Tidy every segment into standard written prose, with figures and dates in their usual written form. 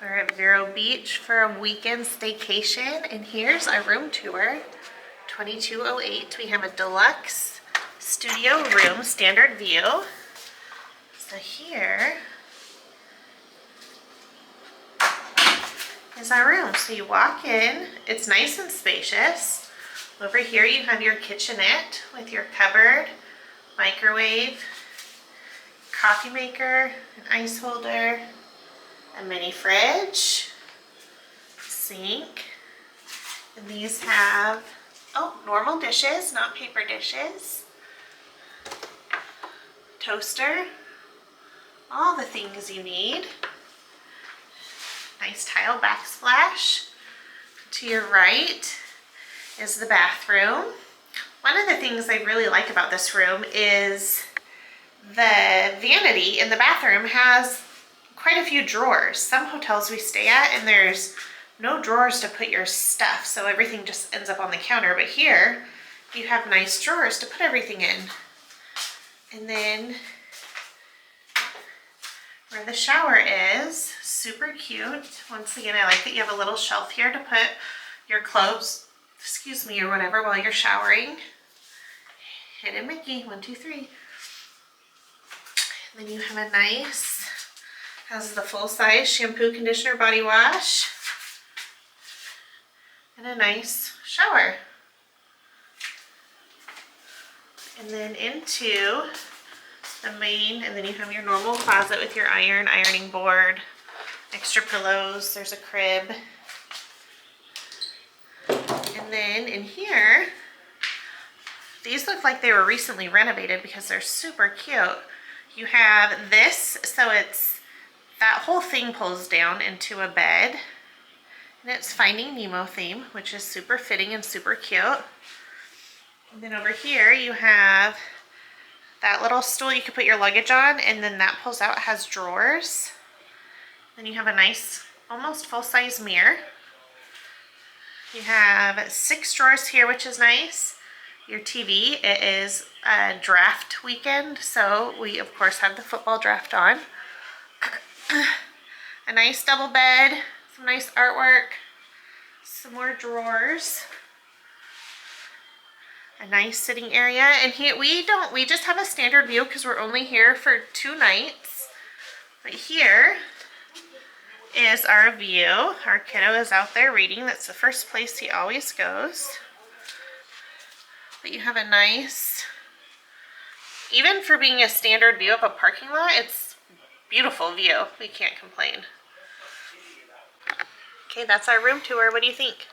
We're at Vero Beach for a weekend staycation, and here's our room tour. 2208. We have a deluxe studio room, standard view. So here is our room. So you walk in, it's nice and spacious. Over here you have your kitchenette with your cupboard, microwave, coffee maker, an ice holder, a mini fridge, sink, and these have, normal dishes, not paper dishes, toaster, all the things you need. Nice tile backsplash. To your right is the bathroom. One of the things I really like about this room is the vanity in the bathroom has quite a few drawers. Some hotels we stay at and there's no drawers to put your stuff, so everything just ends up on the counter. But here you have nice drawers to put everything in. And then where the shower is, super cute. Once again, I like that you have a little shelf here to put your clothes, or whatever while you're showering. Hidden Mickey, 1, 2, 3. And then you have a nice, has the full-size shampoo, conditioner, body wash, and a nice shower. And then into the main, and then you have your normal closet with your ironing board, extra pillows, there's a crib. And then in here, these look like they were recently renovated because they're super cute. You have this, so it's, that whole thing pulls down into a bed. And it's Finding Nemo theme, which is super fitting and super cute. And then over here you have that little stool you can put your luggage on, and then that pulls out, has drawers. Then you have a nice, almost full-size mirror. You have 6 drawers here, which is nice. Your TV, it is a draft weekend, so we of course have the football draft on. A nice double bed, some nice artwork, some more drawers, a nice sitting area. And here we just have a standard view because we're only here for 2 nights. But here is our view. Our kiddo is out there reading. That's the first place he always goes. But you have a nice, even for being a standard view of a parking lot, it's a beautiful view. We can't complain. Okay, that's our room tour. What do you think?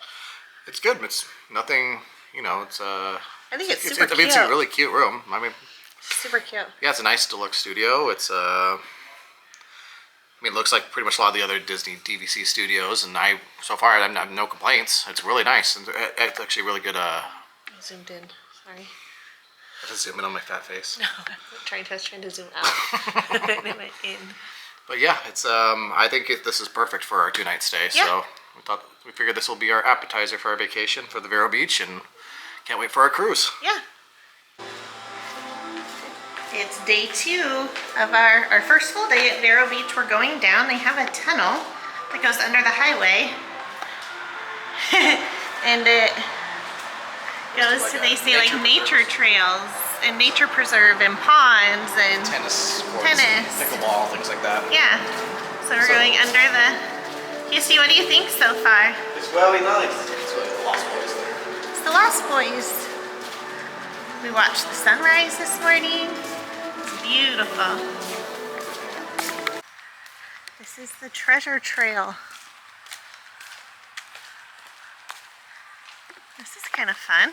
It's good. It's nothing, it's I think it's super cute. It's a really cute room. I mean, super cute. Yeah, it's a nice deluxe studio. It's it looks like pretty much a lot of the other Disney DVC studios, and so far I have no complaints. It's really nice, and it's actually really good. I zoomed in. Sorry. I just zoom in on my fat face. No, I was trying to zoom out. It went in. But yeah, it's I think this is perfect for our 2-night stay. Yeah. So we figured this will be our appetizer for our vacation for the Vero Beach, and can't wait for our cruise. Yeah. It's day 2 of our first full day at Vero Beach. We're going down. They have a tunnel that goes under the highway. And it goes to, they say, like nature trails and nature preserve and ponds and tennis courts, pickleball, things like that. Yeah. So we're going under the... Houston, what do you think so far? It's very nice. It's like the Lost Boys there. It's the Lost Boys. We watched the sunrise this morning. It's beautiful. This is the treasure trail. This is kind of fun.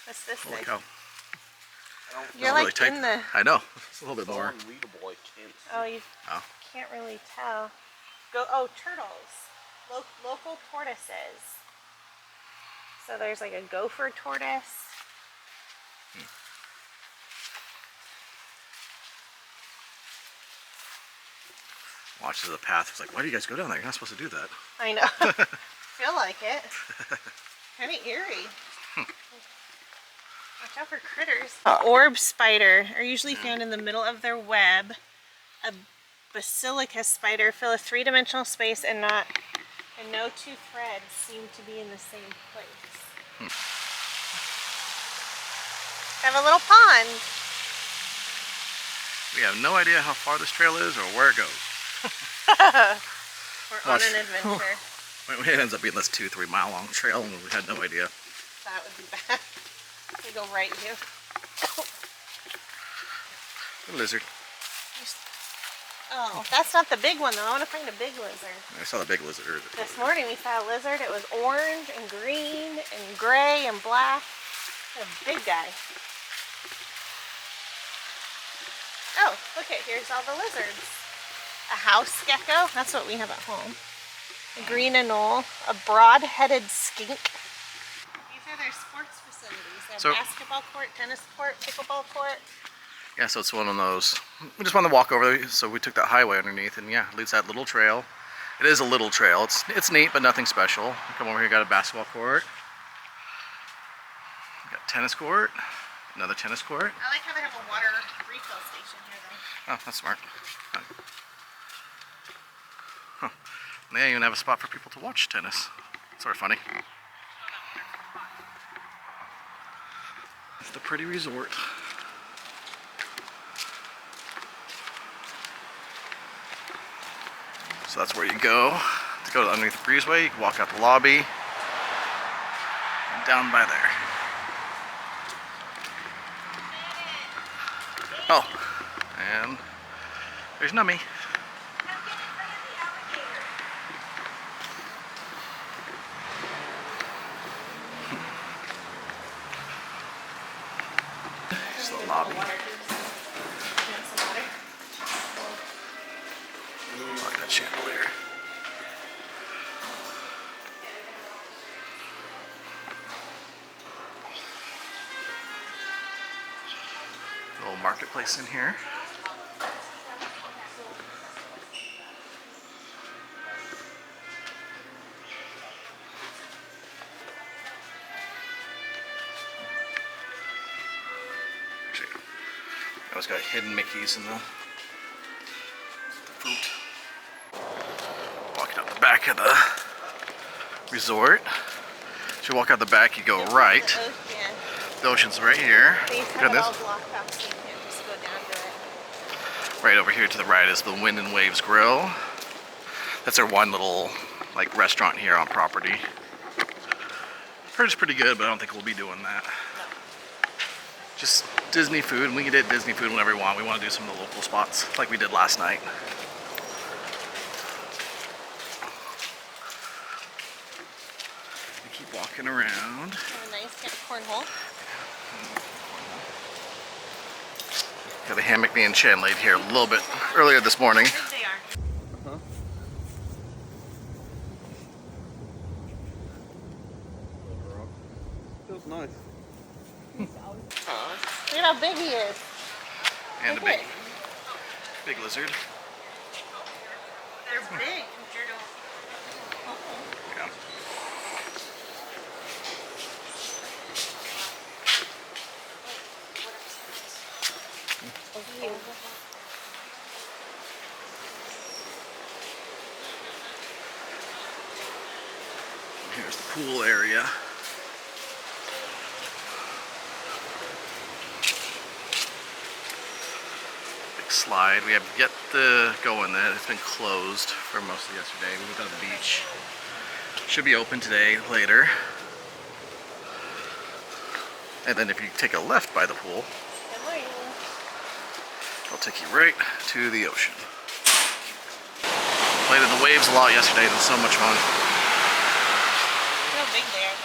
What's this thing? You're like in the... I know. It's a little bit more. Unreadable, I can't see. Oh, you can't really tell. Turtles. Local tortoises. So there's like a gopher tortoise. Watches the path. It's like, why do you guys go down there? You're not supposed to do that. I know. Feel like it. Kind of eerie. Watch out for critters. Orb spider are usually found in the middle of their web. A basilica spider fill a three-dimensional space and no two threads seem to be in the same place. Have a little pond. We have no idea how far this trail is or where it goes. We're on an adventure. It ends up being this 2-3 mile long trail and we had no idea. That would be bad. We go right here. A lizard. Oh, that's not the big one though. I want to find a big lizard. I saw the big lizard. This morning we saw a lizard. It was orange and green and gray and black. A big guy. Oh, look it. Here's all the lizards. A house gecko. That's what we have at home. A green anole. A broad-headed skink. These are their sports facilities. They have basketball court, tennis court, pickleball court. Yeah, so it's one of those. We just wanted to walk over there, so we took that highway underneath, and yeah, it leads that little trail. It is a little trail. It's neat, but nothing special. Come over here, got a basketball court. Got a tennis court. Another tennis court. I like how they have a water refill station here, though. Oh, that's smart. Huh. They even have a spot for people to watch tennis. Sort of funny. It's the pretty resort. So that's where you go. To go to underneath the breezeway, you can walk out the lobby. And down by there. Oh, and there's Nummy. Here's the lobby. Like that chandelier. Little marketplace in here. Actually, I always got hidden Mickeys in the fruit. Walking out the back of the resort. So you walk out the back, you go right. The ocean's right here. They used to have it all blocked off so you can't just go down to it. Right over here to the right is the Wind and Waves Grill. That's our one little like restaurant here on property. Heard it's pretty good, but I don't think we'll be doing that. No. Just Disney food, and we can eat Disney food whenever we want. We want to do some of the local spots like we did last night. We keep walking around. Have a nice cornhole. Got a hammock being chain laid here a little bit earlier this morning. How big they are. Feels nice. Look at how big he is. And a Look at big lizard. They're big compared to. Yeah. Here's the pool area. Big slide. We have yet to go in there. It's been closed for most of yesterday. We went to the beach. Should be open today, later. And then if you take a left by the pool, it'll take you right to the ocean. Played in the waves a lot yesterday. It was so much fun. Look how big they are.